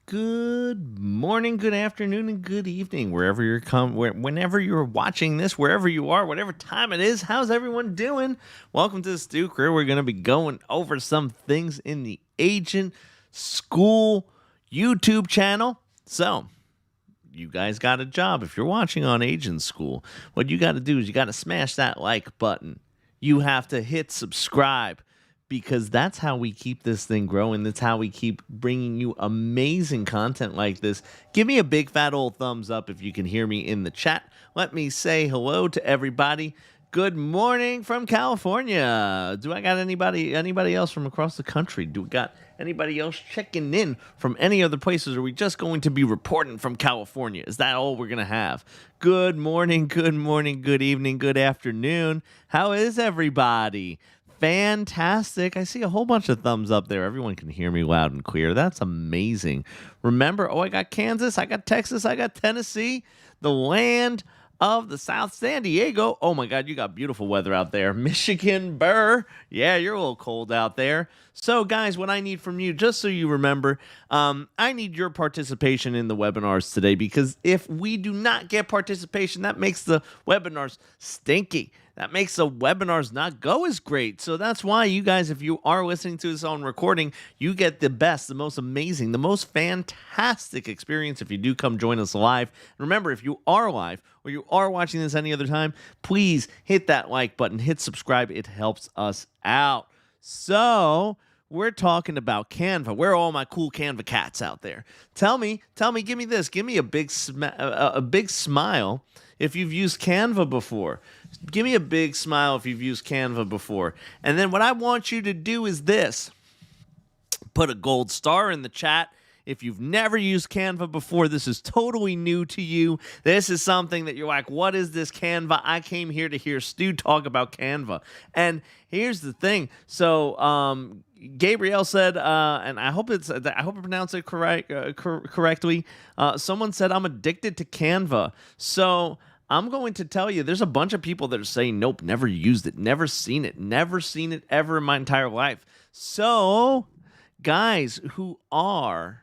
Good morning, good afternoon, and good evening, whenever you're watching this, wherever you are, whatever time it is. How's everyone doing? Welcome to the Stu Career. We're going to be going over some things in the Agent School YouTube channel. So, you guys got a job. If you're watching on Agent School, what you got to do is you got to smash that like button. You have to hit subscribe, because that's how we keep this thing growing. That's how we keep bringing you amazing content like this. Give me a big fat old thumbs up if you can hear me in the chat. Let me say hello to everybody. Good morning from California. Do I got anybody else from across the country? Do we got anybody else checking in from any other places? Or are we just going to be reporting from California? Is that all we're going to have? Good morning, good evening, good afternoon. How is everybody? Fantastic. I see a whole bunch of thumbs up there. Everyone can hear me loud and clear. That's amazing. Remember, I got Kansas, I got Texas, I got Tennessee, the land of the South, San Diego. Oh my God, you got beautiful weather out there. Michigan, Burr. Yeah, you're a little cold out there. So guys, what I need from you, just so you remember, I need your participation in the webinars today, because if we do not get participation, that makes the webinars stinky. That makes the webinars not go as great. So that's why you guys, if you are listening to this on recording, you get the best, the most amazing, the most fantastic experience if you do come join us live. And remember, if you are live or you are watching this any other time, please hit that like button, hit subscribe. It helps us out. So we're talking about Canva. Where are all my cool Canva cats out there? Tell me, give me this. Give me a big smile if you've used Canva before. Give me a big smile if you've used Canva before. And then what I want you to do is this. Put a gold star in the chat. If you've never used Canva before, this is totally new to you. This is something that you're like, what is this Canva? I came here to hear Stu talk about Canva. And here's the thing. So, Gabrielle said, and I hope I pronounced it correctly. Someone said, I'm addicted to Canva. So I'm going to tell you, there's a bunch of people that are saying, nope, never used it, never seen it ever in my entire life. So, guys who are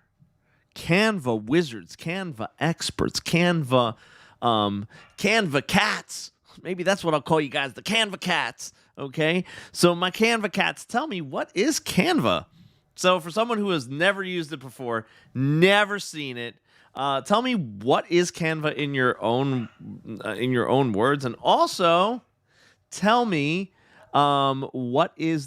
Canva wizards, Canva experts, Canva cats, maybe that's what I'll call you guys, the Canva cats, okay? So my Canva cats, tell me, what is Canva? So for someone who has never used it before, never seen it, tell me, what is Canva in your own words, and also tell me what is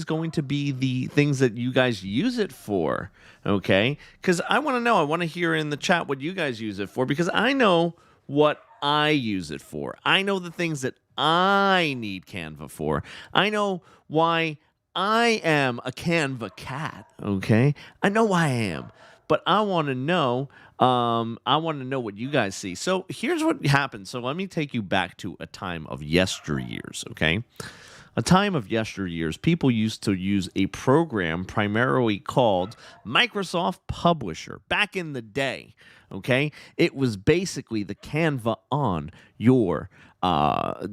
going to be the things that you guys use it for, okay? Because I want to know. I want to hear in the chat what you guys use it for, because I know what I use it for. I know the things that I need Canva for. I know why I am a Canva cat, okay? I know why I am. But I want to know. I want to know what you guys see. So here's what happened. So let me take you back to a time of yesteryears, okay? A time of yesteryears, people used to use a program primarily called Microsoft Publisher. Back in the day, okay? It was basically the Canva on your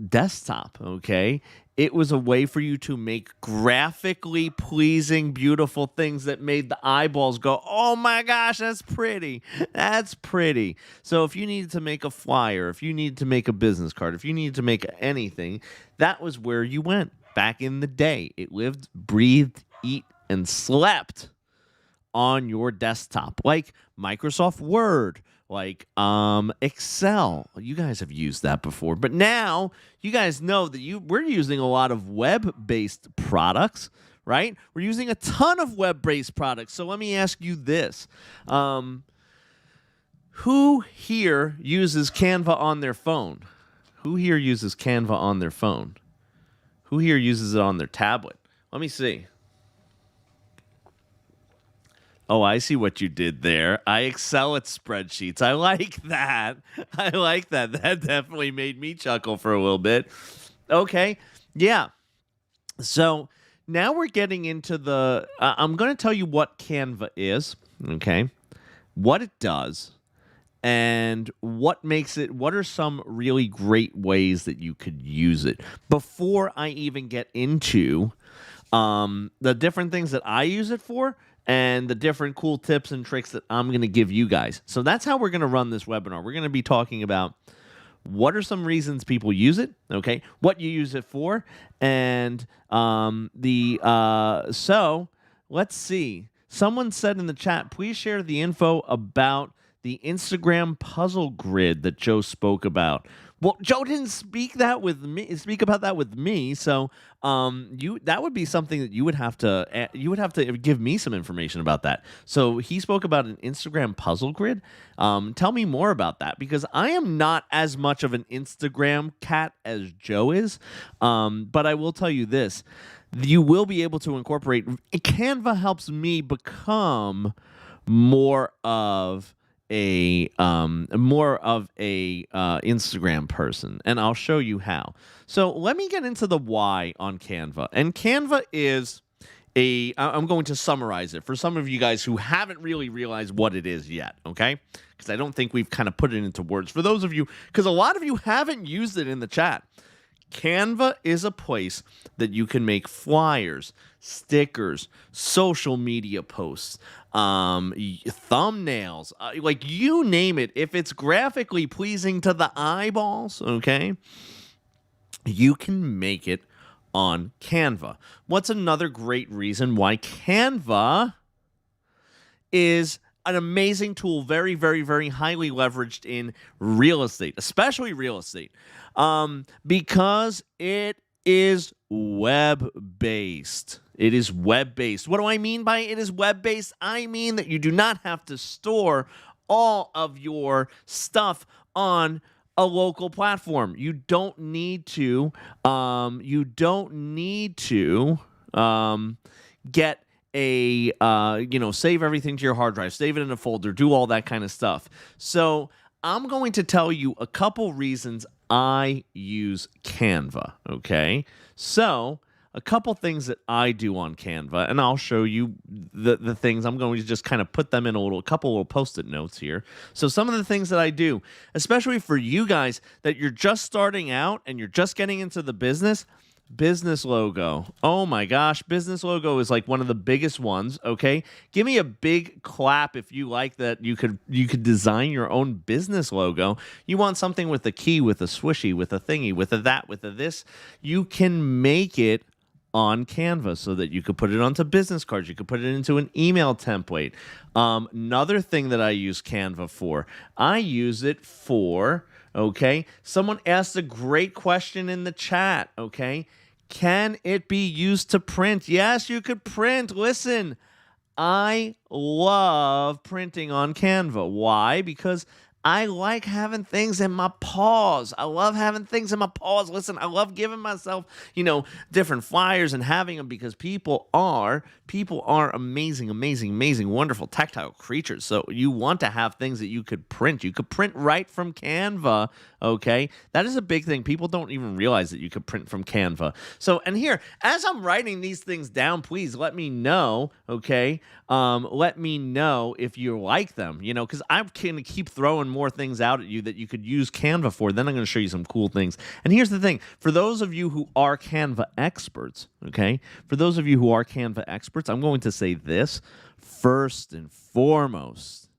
desktop, okay? It was a way for you to make graphically pleasing, beautiful things that made the eyeballs go, oh my gosh, that's pretty. That's pretty. So if you needed to make a flyer, if you needed to make a business card, if you needed to make anything, that was where you went. Back in the day, it lived, breathed, eat, and slept on your desktop, like Microsoft Word, like Excel. You guys have used that before, but now you guys know that we're using a lot of web-based products, right? We're using a ton of web-based products. So let me ask you this. Who here uses Canva on their phone? Who here uses Canva on their phone? Who here uses it on their tablet? Let me see. Oh, I see what you did there. I excel at spreadsheets. I like that. I like that. That definitely made me chuckle for a little bit. Okay. Yeah. So now we're getting into the... I'm going to tell you what Canva is, okay? What it does, and what makes it... What are some really great ways that you could use it? Before I even get into the different things that I use it for, and the different cool tips and tricks that I'm going to give you guys. So that's how we're going to run this webinar. We're going to be talking about what are some reasons people use it, okay, what you use it for, and so let's see. Someone said in the chat, please share the info about the Instagram puzzle grid that Joe spoke about. Well, Joe didn't speak about that with me, so that would be something that you would have to give me some information about that. So he spoke about an Instagram puzzle grid. Tell me more about that, because I am not as much of an Instagram cat as Joe is. But I will tell you this. You will be able to incorporate. Canva helps me become more of a Instagram person, and I'll show you how. So let me get into the why on Canva. And Canva is I'm going to summarize it for some of you guys who haven't really realized what it is yet, okay? Because I don't think we've kind of put it into words. For those of you, because a lot of you haven't used it in the chat. Canva is a place that you can make flyers, stickers, social media posts, thumbnails, like you name it. If it's graphically pleasing to the eyeballs, okay, you can make it on Canva. What's another great reason why Canva is an amazing tool, very, very, very highly leveraged in real estate, especially real estate, because it is web-based. It is web-based. What do I mean by it is web-based? I mean that you do not have to store all of your stuff on a local platform. You don't need to. Get save everything to your hard drive, save it in a folder, do all that kind of stuff. So I'm going to tell you a couple reasons I use Canva, okay? So a couple things that I do on Canva, and I'll show you the things. I'm going to just kind of put them in a couple little Post-it notes here. So some of the things that I do, especially for you guys that you're just starting out and you're just getting into the business logo. Oh my gosh, business logo is like one of the biggest ones, okay? Give me a big clap if you like that you could design your own business logo. You want something with a key, with a swishy, with a thingy, with a that, with a this. You can make it on Canva so that you could put it onto business cards. You could put it into an email template. Another thing that I use Canva for, I use it for, okay, someone asked a great question in the chat, okay? Can it be used to print? Yes, you could print. Listen, I love printing on Canva. Why? Because I like having things in my paws. I love having things in my paws. Listen, I love giving myself, different flyers and having them, because people are amazing, amazing, amazing, wonderful tactile creatures. So you want to have things that you could print. You could print right from Canva, okay? That is a big thing. People don't even realize that you could print from Canva. So, and here, as I'm writing these things down, please let me know, okay? Let me know if you like them, because I'm going to keep throwing more things out at you that you could use Canva for. Then I'm going to show you some cool things. And here's the thing. For those of you who are Canva experts, okay? For those of you who are Canva experts, I'm going to say this. First and foremost,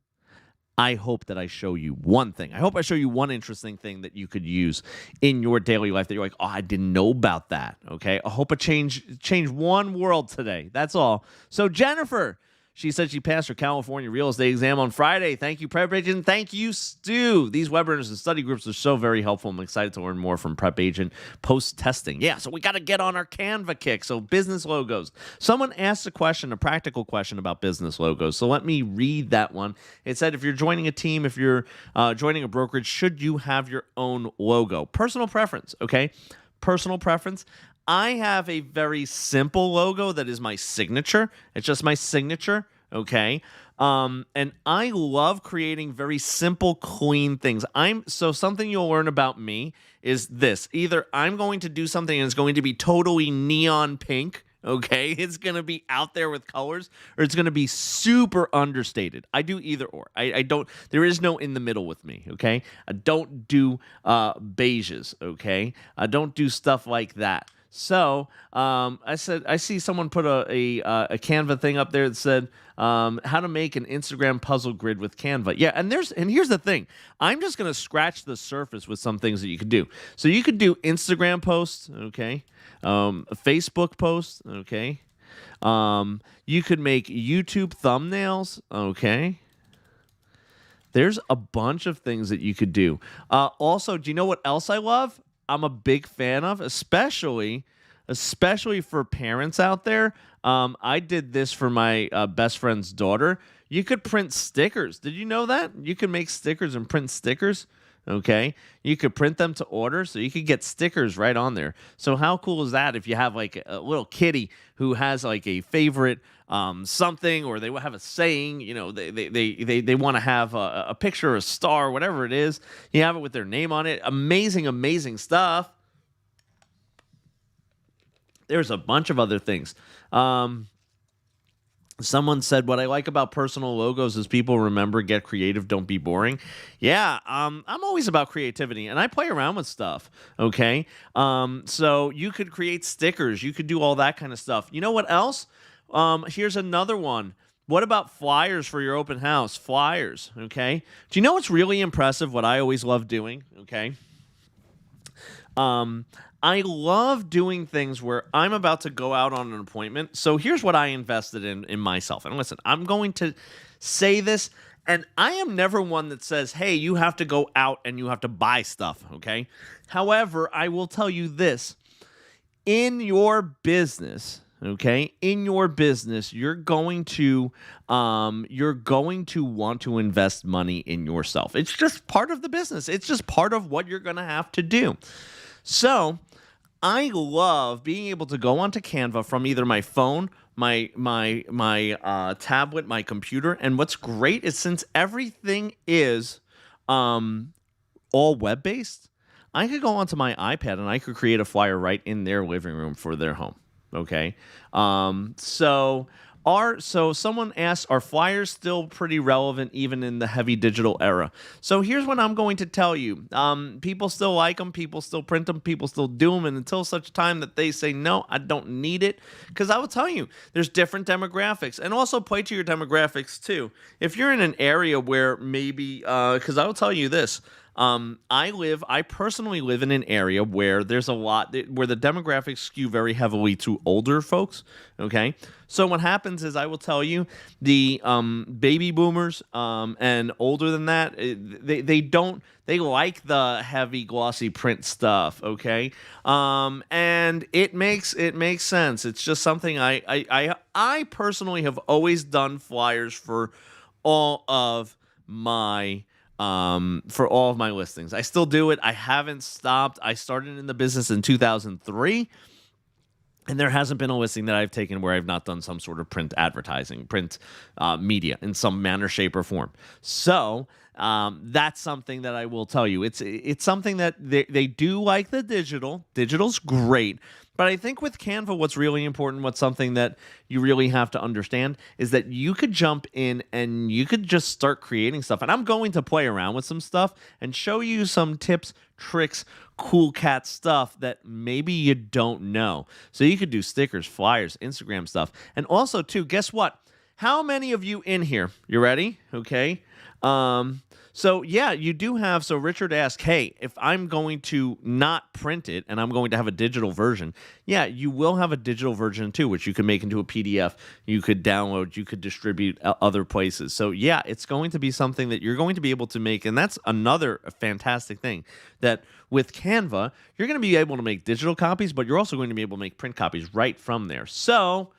I hope that I show you one thing. I hope I show you one interesting thing that you could use in your daily life that you're like, oh, I didn't know about that, okay? I hope I change one world today. That's all. So Jennifer, she said she passed her California real estate exam on Friday. Thank you, Prep Agent. Thank you, Stu. These webinars and study groups are so very helpful. I'm excited to learn more from Prep Agent post-testing. Yeah, so we got to get on our Canva kick. So business logos. Someone asked a practical question about business logos. So let me read that one. It said, if you're joining a team, if you're joining a brokerage, should you have your own logo? Personal preference, okay? Personal preference. I have a very simple logo that is my signature. It's just my signature, okay? And I love creating very simple, clean things. So something you'll learn about me is this. Either I'm going to do something and it's going to be totally neon pink, okay? It's going to be out there with colors, or it's going to be super understated. I do either or. I don't, there is no in the middle with me, okay? I don't do beiges, okay? I don't do stuff like that. So I said, I see someone put a Canva thing up there that said how to make an Instagram puzzle grid with Canva. Yeah, and here's the thing. I'm just gonna scratch the surface with some things that you could do. So you could do Instagram posts, okay, Facebook posts, okay. You could make YouTube thumbnails, okay. There's a bunch of things that you could do. Also, do you know what else I love? I'm a big fan of, especially for parents out there. I did this for my best friend's daughter. You could print stickers. Did you know that? You can make stickers and print stickers. Okay. You could print them to order, so you could get stickers right on there. So how cool is that if you have like a little kitty who has like a favorite something, or they have a saying, they want to have a picture, a star, whatever it is. You have it with their name on it. Amazing, amazing stuff. There's a bunch of other things. Someone said, what I like about personal logos is people remember, get creative, don't be boring. Yeah, I'm always about creativity, and I play around with stuff, okay? So you could create stickers. You could do all that kind of stuff. You know what else? Here's another one. What about flyers for your open house? Flyers, okay? Do you know what's really impressive, what I always love doing, okay? I love doing things where I'm about to go out on an appointment. So here's what I invested in myself. And listen, I'm going to say this, and I am never one that says, hey, you have to go out and you have to buy stuff, okay? However, I will tell you this. In your business, okay, you're going to want to invest money in yourself. It's just part of the business. It's just part of what you're going to have to do. So I love being able to go onto Canva from either my phone, my tablet, my computer. And what's great is, since everything is all web-based, I could go onto my iPad and I could create a flyer right in their living room for their home. Okay. So someone asked, are flyers still pretty relevant even in the heavy digital era? So here's what I'm going to tell you. People still like them. People still print them. People still do them. And until such time that they say, no, I don't need it. Because I will tell you, there's different demographics. And also play to your demographics too. If you're in an area where maybe, because I will tell you this, I personally live in an area where there's a lot, where the demographics skew very heavily to older folks. Okay. So what happens is, I will tell you, the baby boomers and older than that, they like the heavy glossy print stuff. Okay. And it makes sense. It's just something I personally have always done flyers for all of my listings. I still do it. I haven't stopped. I started in the business in 2003, and there hasn't been a listing that I've taken where I've not done some sort of print advertising, print media in some manner, shape, or form. So that's something that I will tell you. It's something that they do like the digital. Digital's great. But I think with Canva, what's really important, what's something that you really have to understand, is that you could jump in and you could just start creating stuff. And I'm going to play around with some stuff and show you some tips, tricks, cool cat stuff that maybe you don't know. So you could do stickers, flyers, Instagram stuff. And also, too, guess what? How many of you in here? You ready? Okay. So yeah, you do have, so Richard asked, hey, if I'm going to not print it and I'm going to have a digital version, yeah, you will have a digital version too, which you can make into a PDF, you could download, you could distribute other places. So yeah, it's going to be something that you're going to be able to make. And that's another fantastic thing, that with Canva, you're going to be able to make digital copies, but you're also going to be able to make print copies right from there. So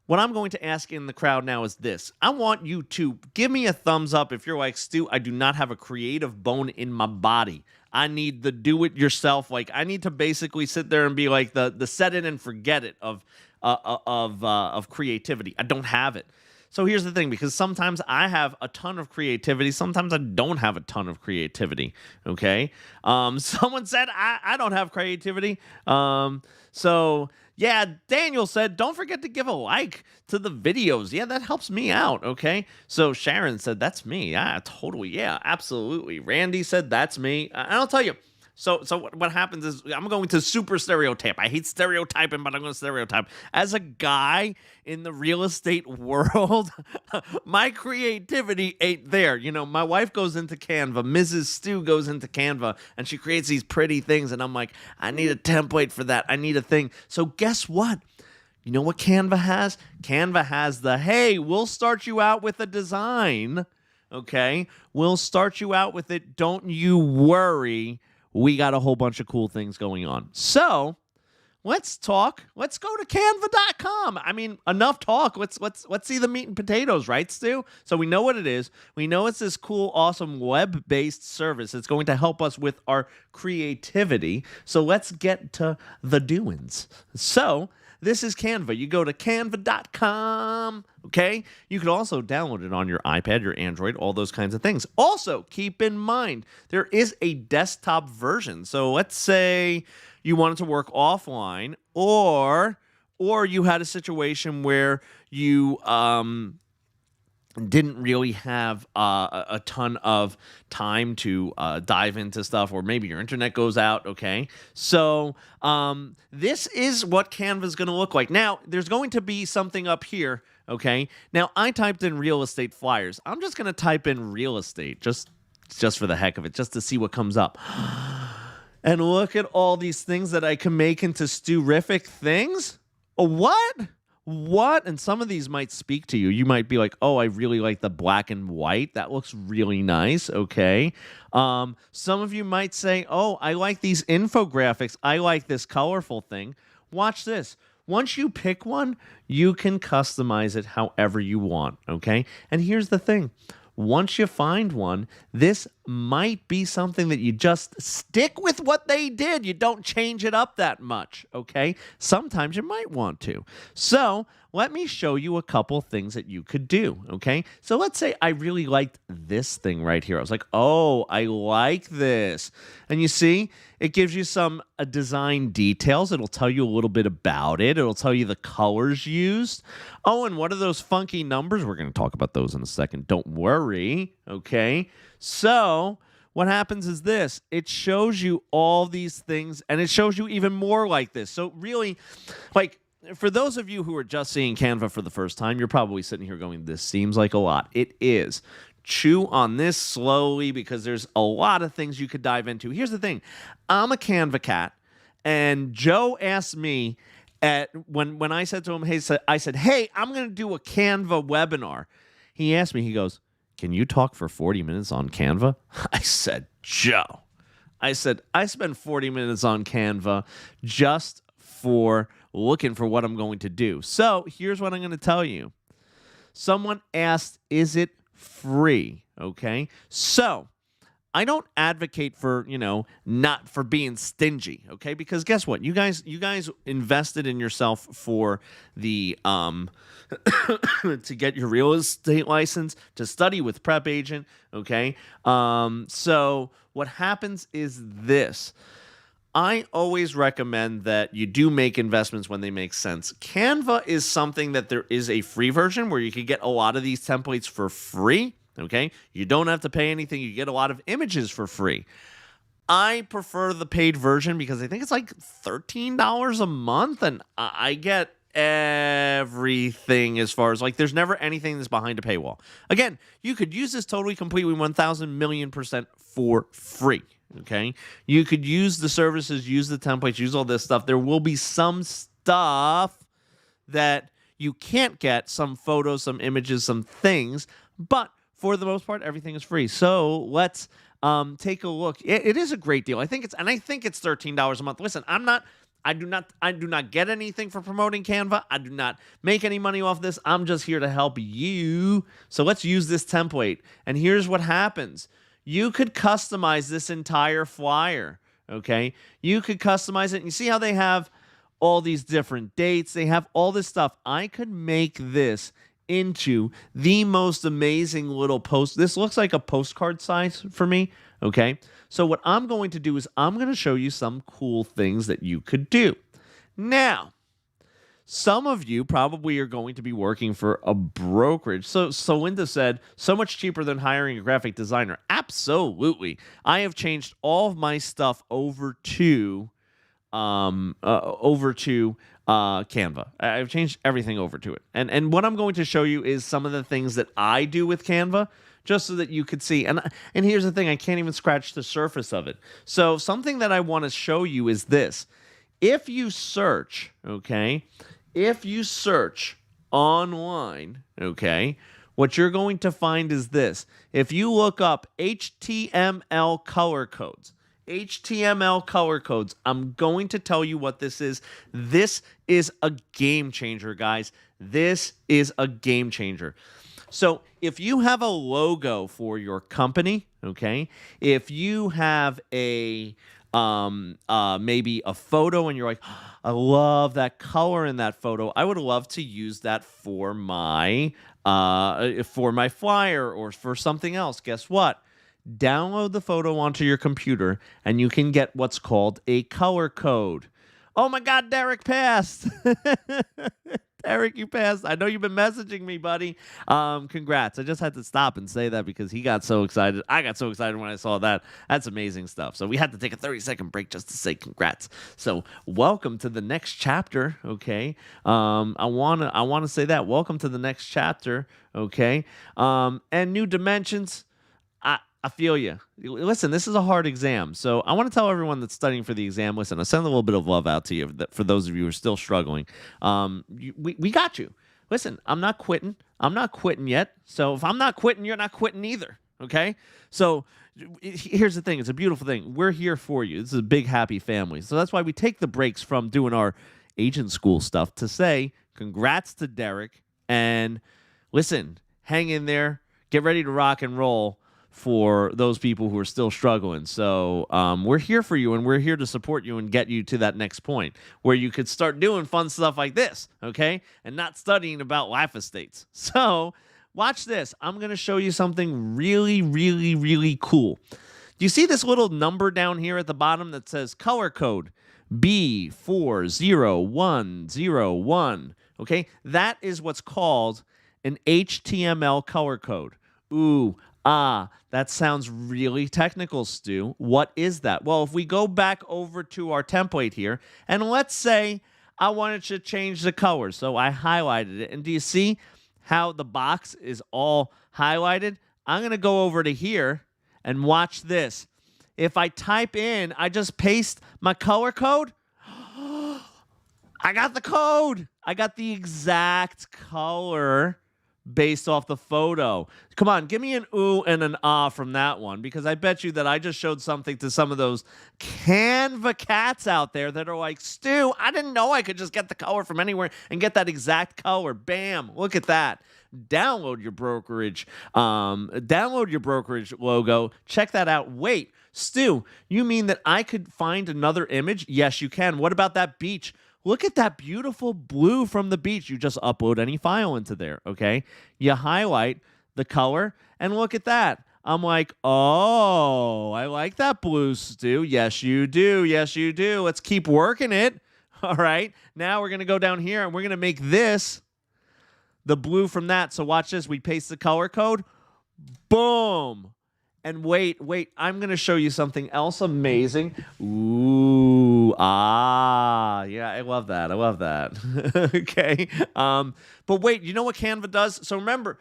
what I'm going to ask in the crowd now is this. I want you to give me a thumbs up if you're like, Stu, I do not have a creative bone in my body. I need the do-it-yourself. Like, I need to basically sit there and be like the set it and forget it of creativity. I don't have it. So here's the thing, because sometimes I have a ton of creativity. Sometimes I don't have a ton of creativity, okay? Someone said I don't have creativity. So, yeah, Daniel said, don't forget to give a like to the videos. Yeah, that helps me out, okay? So Sharon said, that's me. Yeah, totally. Yeah, absolutely. Randy said, that's me. And I'll tell you, So what happens is I'm going to super stereotype. I hate stereotyping, but I'm going to stereotype. As a guy in the real estate world, my creativity ain't there. You know, my wife goes into Canva, Mrs. Stu goes into Canva, and she creates these pretty things, and I'm like, I need a template for that. I need a thing. So guess what? You know what Canva has? Canva has the, hey, we'll start you out with a design. Okay? We'll start you out with it. Don't you worry. We got a whole bunch of cool things going on. So let's talk. Let's go to canva.com. I mean, enough talk. Let's see the meat and potatoes, right, Stu? So we know what it is. We know it's this cool, awesome web-based service. It's going to help us with our creativity. So let's get to the doings. So this is Canva. You go to canva.com, okay? You could also download it on your iPad, your Android, all those kinds of things. Also, keep in mind, there is a desktop version. So let's say you wanted to work offline, or you had a situation where you didn't really have a ton of time to dive into stuff, or maybe your internet goes out, okay? So this is what Canva's going to look like. Now, there's going to be something up here, okay? Now, I typed in real estate flyers. I'm just going to type in real estate, just for the heck of it, just to see what comes up. And look at all these things that I can make into Stu-rific things. What? What? And some of these might speak to you. You might be like, oh, I really like the black and white. That looks really nice. Okay. Some of you might say, oh, I like these infographics. I like this colorful thing. Watch this. Once you pick one, you can customize it however you want. Okay. And here's the thing. Once you find one, this might be something that you just stick with what they did. You don't change it up that much, okay? Sometimes you might want to. So let me show you a couple things that you could do, okay? So let's say I really liked this thing right here. I was like, oh, I like this. And you see, it gives you some design details. It'll tell you a little bit about it. It'll tell you the colors used. Oh, and what are those funky numbers? We're going to talk about those in a second. Don't worry, okay? So what happens is this. It shows you all these things, and it shows you even more like this. So really, like, for those of you who are just seeing Canva for the first time, you're probably sitting here going, this seems like a lot. It is. Chew on this slowly because there's a lot of things you could dive into. Here's the thing. I'm a Canva cat, and Joe asked me when I said to him, I said, hey, I'm going to do a Canva webinar. He asked me, he goes, can you talk for 40 minutes on Canva? I said, Joe. I said, I spend 40 minutes on Canva just for looking for what I'm going to do. So here's what I'm going to tell you. Someone asked, is it free? Okay. So I don't advocate for, not for being stingy. Okay. Because guess what? You guys invested in yourself for the, to get your real estate license, to study with Prep Agent. Okay. So what happens is this. I always recommend that you do make investments when they make sense. Canva is something that there is a free version where you can get a lot of these templates for free, okay? You don't have to pay anything. You get a lot of images for free. I prefer the paid version because I think it's like $13 a month, and I get everything as far as, like, there's never anything that's behind a paywall. Again, you could use this totally, completely, 1,000,000,000% for free. Okay, you could use the services, use the templates, use all this stuff. There will be some stuff that you can't get, some photos, some images, some things, but for the most part, everything is free. So let's take a look. It is a great deal. I think it's $13 a month. Listen, I do not get anything for promoting Canva. I do not make any money off this. I'm just here to help you. So let's use this template. And here's what happens. You could customize this entire flyer, okay? You could customize it. And you see how they have all these different dates? They have all this stuff. I could make this into the most amazing little post. This looks like a postcard size for me, okay? So what I'm going to do is I'm going to show you some cool things that you could do. Now, some of you probably are going to be working for a brokerage. So Linda said, so much cheaper than hiring a graphic designer. Absolutely. I have changed all of my stuff over to Canva. I've changed everything over to it. And what I'm going to show you is some of the things that I do with Canva, just so that you could see. And here's the thing, I can't even scratch the surface of it. So something that I want to show you is this. If you search, okay, if you search online, okay, what you're going to find is this. If you look up HTML color codes, I'm going to tell you what this is. This is a game changer, guys. This is a game changer. So if you have a logo for your company, okay, if you have a maybe a photo and you're like, I love that color in that photo, I would love to use that for my flyer or for something else. Guess what? Download the photo onto your computer and you can get what's called a color code. Oh my God, Derek passed. Derek, you passed. I know you've been messaging me, buddy. Congrats. I just had to stop and say that because he got so excited. I got so excited when I saw that. That's amazing stuff. So we had to take a 30-second break just to say congrats. So welcome to the next chapter, okay? I wanna say that. Welcome to the next chapter, okay? And new dimensions. I feel you. Listen, this is a hard exam. So I want to tell everyone that's studying for the exam, listen, I send a little bit of love out to you for those of you who are still struggling. We got you. Listen, I'm not quitting. I'm not quitting yet. So if I'm not quitting, you're not quitting either. Okay? So here's the thing. It's a beautiful thing. We're here for you. This is a big, happy family. So that's why we take the breaks from doing our agent school stuff to say congrats to Derek. And listen, hang in there. Get ready to rock and roll for those people who are still struggling. So we're here for you, and we're here to support you and get you to that next point where you could start doing fun stuff like this, okay? And not studying about life estates. So watch this. I'm going to show you something really, really, really cool. Do you see this little number down here at the bottom that says color code B40101? Okay? That is what's called an HTML color code. Ooh, that sounds really technical, Stu. What is that? Well, if we go back over to our template here, and let's say I wanted to change the color, so I highlighted it. And do you see how the box is all highlighted? I'm going to go over to here and watch this. If I type in, I just paste my color code. I got the code. I got the exact color based off the photo. Come on, give me an ooh and an ah from that one, because I bet you that I just showed something to some of those Canva cats out there that are like, Stu, I didn't know I could just get the color from anywhere and get that exact color. Bam, look at that. Download your brokerage logo. Check that out. Wait, Stu, you mean that I could find another image? Yes, you can. What about that beach? Look at that beautiful blue from the beach. You just upload any file into there, okay? You highlight the color, and look at that. I'm like, oh, I like that blue, Stu. Yes, you do. Yes, you do. Let's keep working it. All right. Now we're going to go down here, and we're going to make this the blue from that. So watch this. We paste the color code. Boom. And wait, I'm going to show you something else amazing. Ooh, yeah, I love that. Okay. But wait, you know what Canva does? So remember,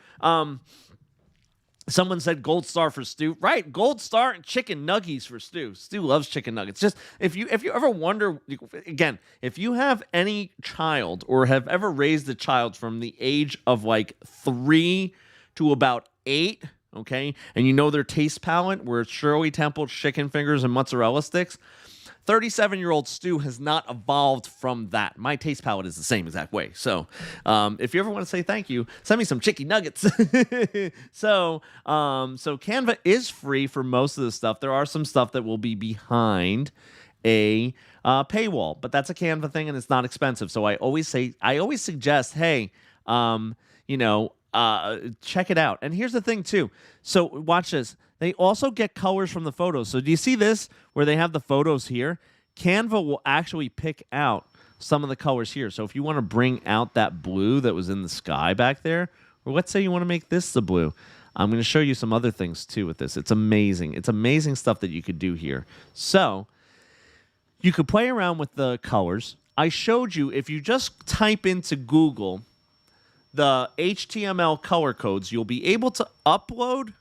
someone said gold star for Stu. Right, gold star and chicken nuggies for Stu. Stu loves chicken nuggets. Just if you ever wonder, again, if you have any child or have ever raised a child from the age of like 3 to about 8, okay, and you know their taste palette, where it's Shirley Temple chicken fingers and mozzarella sticks, 37-year-old Stu has not evolved from that. My taste palette is the same exact way. So if you ever want to say thank you, send me some chicken nuggets. So Canva is free for most of the stuff. There are some stuff that will be behind a paywall, but that's a Canva thing and it's not expensive. So I always suggest, hey, check it out. And here's the thing too. So watch this. They also get colors from the photos. So do you see this where they have the photos here? Canva will actually pick out some of the colors here. So if you want to bring out that blue that was in the sky back there, or let's say you want to make this the blue, I'm going to show you some other things too with this. It's amazing. It's amazing stuff that you could do here. So you could play around with the colors. I showed you if you just type into Google the HTML color codes, you'll be able to upload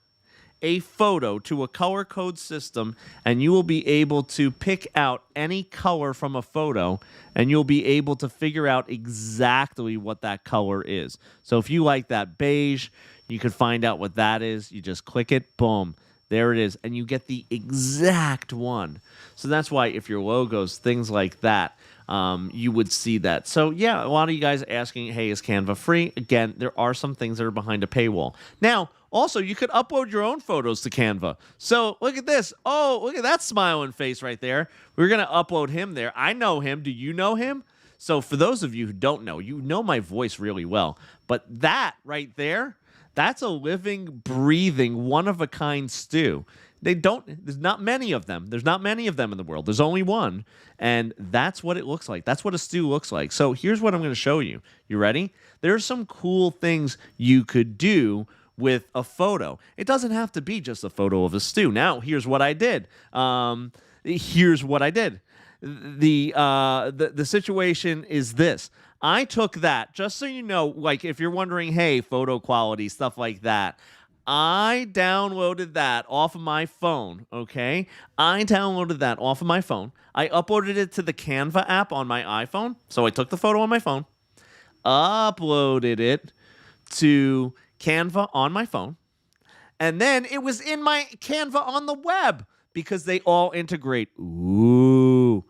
a photo to a color code system, and you will be able to pick out any color from a photo, and you'll be able to figure out exactly what that color is. So if you like that beige, you can find out what that is. You just click it, boom, there it is, and you get the exact one. So that's why if your logos, things like that, you would see that. So yeah, a lot of you guys asking, hey, is Canva free? Again, there are some things that are behind a paywall. Now, also, you could upload your own photos to Canva. So look at this. Oh, look at that smiling face right there. We're going to upload him there. I know him. Do you know him? So for those of you who don't know, you know my voice really well. But that right there, that's a living, breathing, one-of-a-kind stew. There's not many of them. There's not many of them in the world. There's only one. And that's what it looks like. That's what a stew looks like. So here's what I'm going to show you. You ready? There's some cool things you could do with a photo. It doesn't have to be just a photo of a stew. Now, here's what I did. Here's what I did. The situation is this. I took that, just so you know, like if you're wondering, hey, photo quality, stuff like that, I downloaded that off of my phone, okay? I downloaded that off of my phone. I uploaded it to the Canva app on my iPhone. So I took the photo on my phone, uploaded it to Canva on my phone, and then it was in my Canva on the web because they all integrate. Ooh.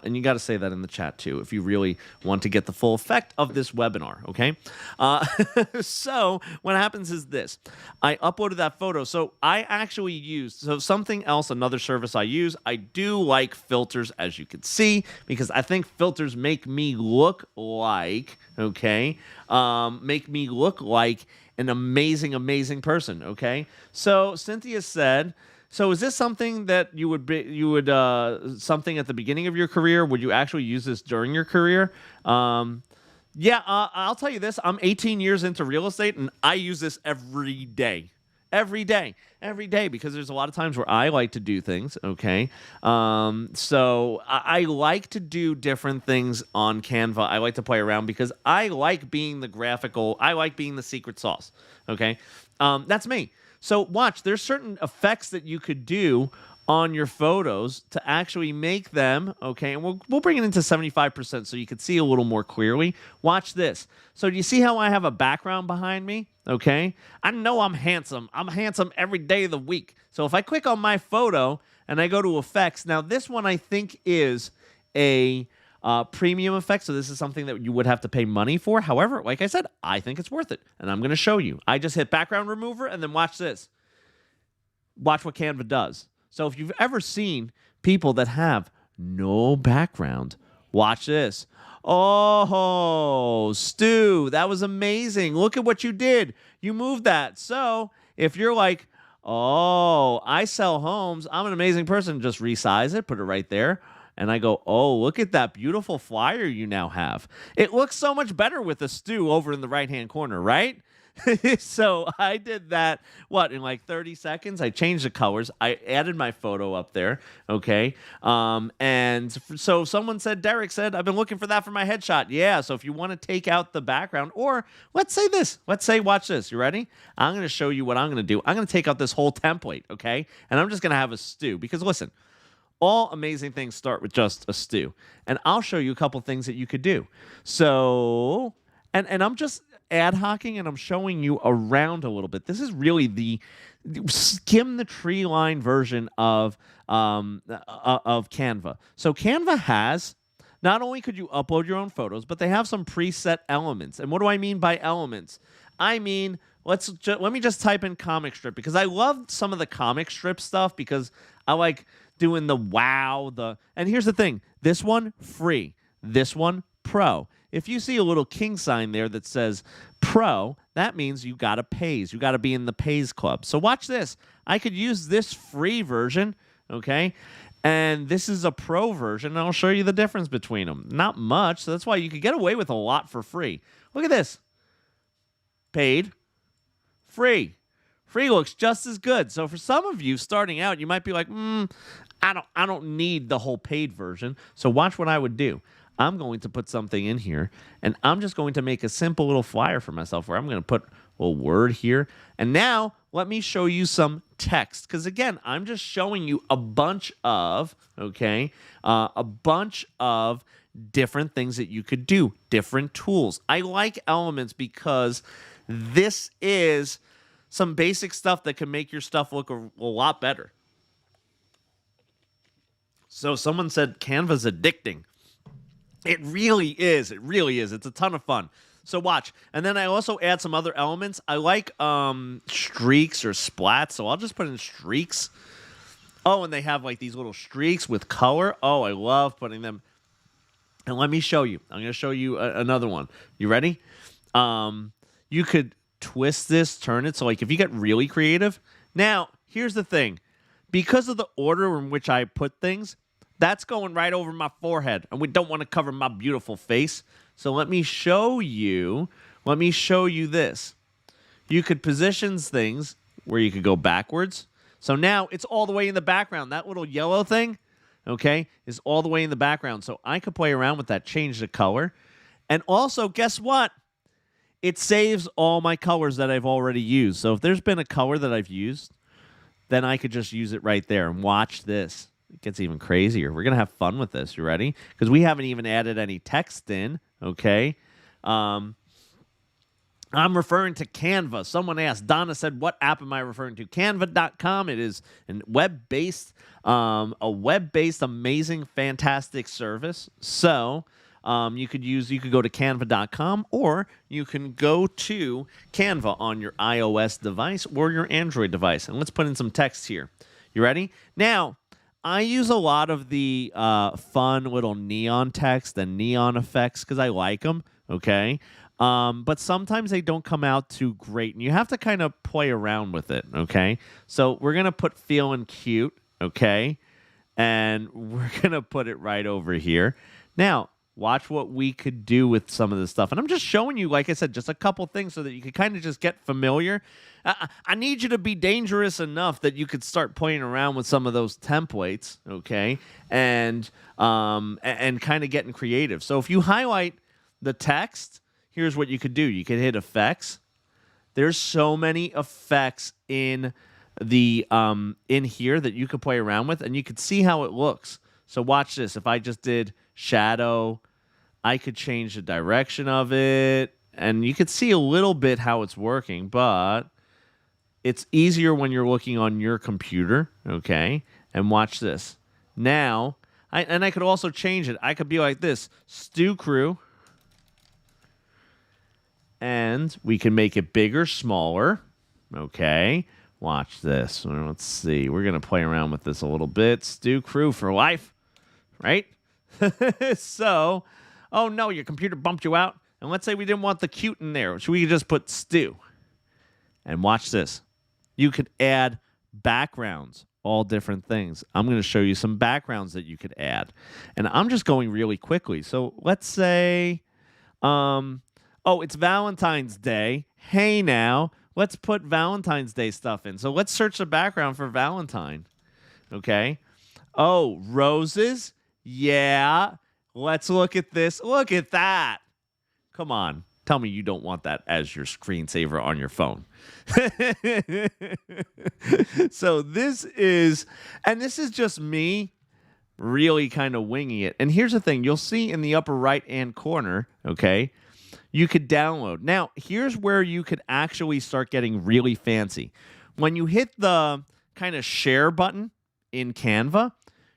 And you got to say that in the chat too if you really want to get the full effect of this webinar, okay? So what happens is this. I uploaded that photo. So I actually used, something else, another service I use, I do like filters, as you can see, because I think filters make me look like, okay, make me look like an amazing, amazing person, okay? So Cynthia said, so is this something that you would something at the beginning of your career? Would you actually use this during your career? Yeah, I'll tell you this. I'm 18 years into real estate, and I use this every day. Every day, because there's a lot of times where I like to do things, okay? So I like to do different things on Canva. I like to play around because I like being the graphical, I like being the secret sauce, okay? That's me. So watch, there's certain effects that you could do on your photos to actually make them, okay, and we'll bring it into 75% so you can see a little more clearly. Watch this. So do you see how I have a background behind me, okay? I know I'm handsome. I'm handsome every day of the week. So if I click on my photo and I go to effects, now this one I think is a premium effect, so this is something that you would have to pay money for. However, like I said, I think it's worth it, and I'm going to show you. I just hit background remover, and then watch this. Watch what Canva does. So if you've ever seen people that have no background, watch this. Oh, Stu, that was amazing. Look at what you did. You moved that. So if you're like, oh, I sell homes, I'm an amazing person, just resize it, put it right there. And I go, oh, look at that beautiful flyer you now have. It looks so much better with the Stu over in the right-hand corner, right? So I did that, in like 30 seconds? I changed the colors. I added my photo up there, okay? So someone said, Derek said, I've been looking for that for my headshot. Yeah, so if you want to take out the background, or let's say this. Let's say, watch this. You ready? I'm going to show you what I'm going to do. I'm going to take out this whole template, okay? And I'm just going to have a Stu, because listen, all amazing things start with just a stew. And I'll show you a couple things that you could do. So, and I'm just ad hocing and I'm showing you around a little bit. This is really the skim the tree line version of Canva. So Canva has, not only could you upload your own photos, but they have some preset elements. And what do I mean by elements? I mean, let me just type in comic strip, because I love some of the comic strip stuff, because I like doing the wow, and here's the thing. This one, free. This one, pro. If you see a little king sign there that says pro, that means you got to pays. You got to be in the pays club. So watch this. I could use this free version, okay? And this is a pro version, and I'll show you the difference between them. Not much, so that's why you could get away with a lot for free. Look at this. Paid, free. Free looks just as good. So for some of you starting out, you might be like, I don't need the whole paid version. So watch what I would do. I'm going to put something in here, and I'm just going to make a simple little flyer for myself where I'm going to put a word here. And now let me show you some text, because again, I'm just showing you a bunch of, a bunch of different things that you could do, different tools. I like Elements because this is some basic stuff that can make your stuff look a lot better. So someone said Canva's addicting. It really is. It really is. It's a ton of fun. So watch. And then I also add some other elements. I like streaks or splats, so I'll just put in streaks. Oh, and they have like these little streaks with color. Oh, I love putting them. And let me show you. I'm going to show you another one. You ready? You could twist this, turn it. So like if you get really creative. Now, here's the thing. Because of the order in which I put things, that's going right over my forehead, and we don't want to cover my beautiful face. So let me show you this. You could position things where you could go backwards. So now it's all the way in the background. That little yellow thing, is all the way in the background. So I could play around with that, change the color. And also, guess what? It saves all my colors that I've already used. So if there's been a color that I've used, then I could just use it right there. And watch this. It gets even crazier. We're going to have fun with this. You ready? Because we haven't even added any text in, I'm referring to Canva. Someone asked, Donna said, what app am I referring to? Canva.com. It is a web-based, amazing, fantastic service. So you could go to Canva.com, or you can go to Canva on your iOS device or your Android device. And let's put in some text here. You ready? Now, I use a lot of the fun little neon text and neon effects because I like them, but sometimes they don't come out too great, and you have to kind of play around with it, So we're going to put feeling cute, and we're going to put it right over here. Now, watch what we could do with some of this stuff. And I'm just showing you, like I said, just a couple things so that you can kind of just get familiar. I need you to be dangerous enough that you could start playing around with some of those templates, and kind of getting creative. So if you highlight the text, here's what you could do. You could hit effects. There's so many effects in the in here that you could play around with, and you could see how it looks. So watch this. If I just did shadow, I could change the direction of it, and you could see a little bit how it's working, but it's easier when you're looking on your computer, And watch this. Now, I could also change it. I could be like this, Stew Crew, and we can make it bigger, smaller, Watch this. Let's see. We're going to play around with this a little bit. Stew Crew for life, right? So, oh no, your computer bumped you out. And let's say we didn't want the cute in there. So we could just put stew. And watch this. You could add backgrounds, all different things. I'm going to show you some backgrounds that you could add. And I'm just going really quickly. So let's say, it's Valentine's Day. Hey now, let's put Valentine's Day stuff in. So let's search the background for Valentine. Oh, roses? Yeah. Let's look at this. Look at that. Come on. Tell me you don't want that as your screensaver on your phone. So this is just me really kind of winging it. And here's the thing. You'll see in the upper right-hand corner, you could download. Now, here's where you could actually start getting really fancy. When you hit the kind of share button in Canva,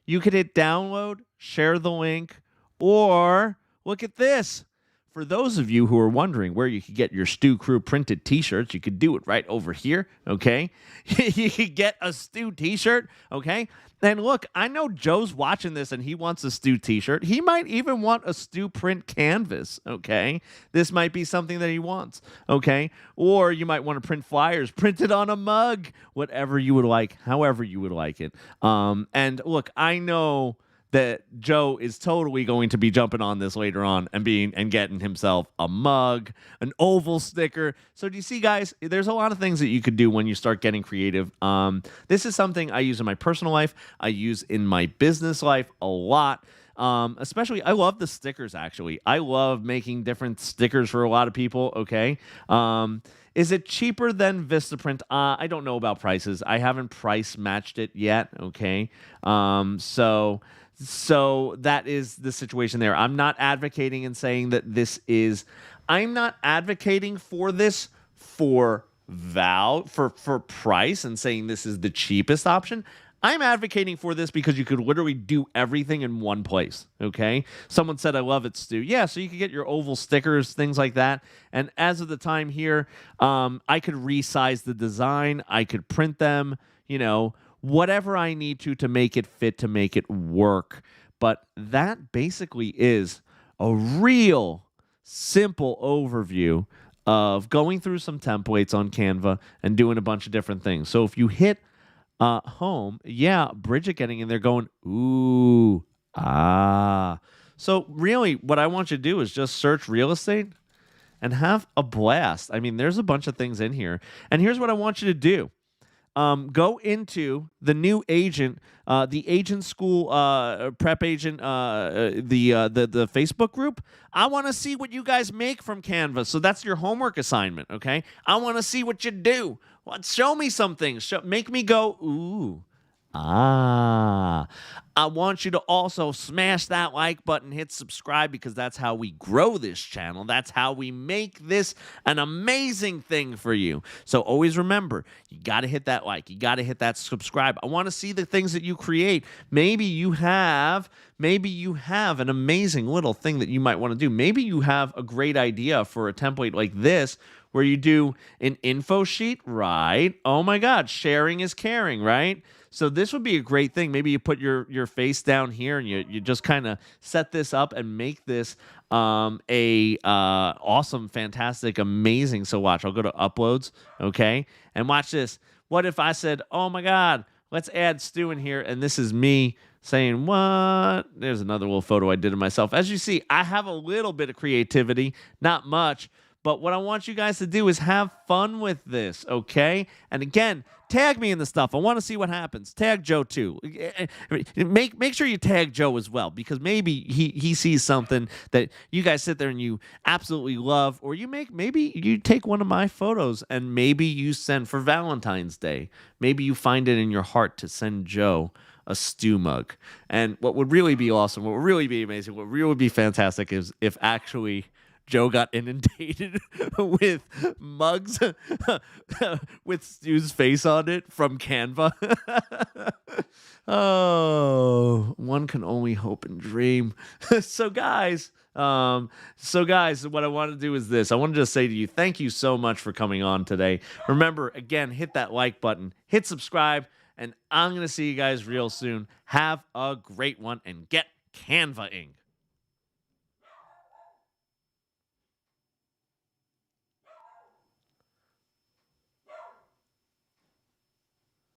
you could hit download, share the link, or look at this. for those of you who are wondering where you could get your Stew Crew printed t-shirts, you could do it right over here, okay? You could get a Stew t-shirt, okay? And look, I know Joe's watching this and he wants a Stew t-shirt. He might even want a Stew print canvas, okay? This might be something that he wants, okay? Or you might want to print flyers, printed on a mug, whatever you would like, however you would like it. And look, I know that Joe is totally going to be jumping on this later on and getting himself a mug, an oval sticker. So do you see, guys, there's a lot of things that you could do when you start getting creative. This is something I use in my personal life. I use in my business life a lot. Especially, I love the stickers, actually. I love making different stickers for a lot of people, okay? Is it cheaper than Vistaprint? I don't know about prices. I haven't price matched it yet, okay? So that is the situation there. I'm not advocating and saying that I'm not advocating for this for price and saying this is the cheapest option. I'm advocating for this because you could literally do everything in one place, okay? Someone said, I love it, Stu. Yeah, so you could get your oval stickers, things like that. And as of the time here, I could resize the design. I could print them, whatever I need to make it fit, to make it work. But that basically is a real simple overview of going through some templates on Canva and doing a bunch of different things. So if you hit home, yeah, Bridget getting in there going, ooh, ah. So really what I want you to do is just search real estate and have a blast. I mean, there's a bunch of things in here. And here's what I want you to do. Go into the new agent, the agent school prep agent, the Facebook group. I want to see what you guys make from Canva. So that's your homework assignment, okay? I want to see what you do. Show me some things. Make me go, ooh. I want you to also smash that like button, hit subscribe, because that's how we grow this channel. That's how we make this an amazing thing for you. So always remember, you got to hit that like. You got to hit that subscribe. I want to see the things that you create. Maybe you have an amazing little thing that you might want to do. Maybe you have a great idea for a template like this where you do an info sheet, right? Oh my God, sharing is caring, right? So this would be a great thing. Maybe you put your face down here and you just kind of set this up and make this awesome, fantastic, amazing. So watch, I'll go to uploads, okay? And watch this. What if I said, oh my God, let's add Stu in here, and this is me saying, what? There's another little photo I did of myself. As you see, I have a little bit of creativity, not much. But what I want you guys to do is have fun with this, okay? And again, tag me in the stuff. I want to see what happens. Tag Joe too. Make sure you tag Joe as well, because maybe he sees something that you guys sit there and you absolutely love, or maybe you take one of my photos and maybe you send for Valentine's Day. Maybe you find it in your heart to send Joe a Stew mug. And what would really be awesome, what would really be amazing, what really would be fantastic is if actually Joe got inundated with mugs with Stu's face on it from Canva. Oh, one can only hope and dream. So guys, what I want to do is this. I wanted to say to you, thank you so much for coming on today. Remember, again, hit that like button, hit subscribe, and I'm going to see you guys real soon. Have a great one and get Canva-ing.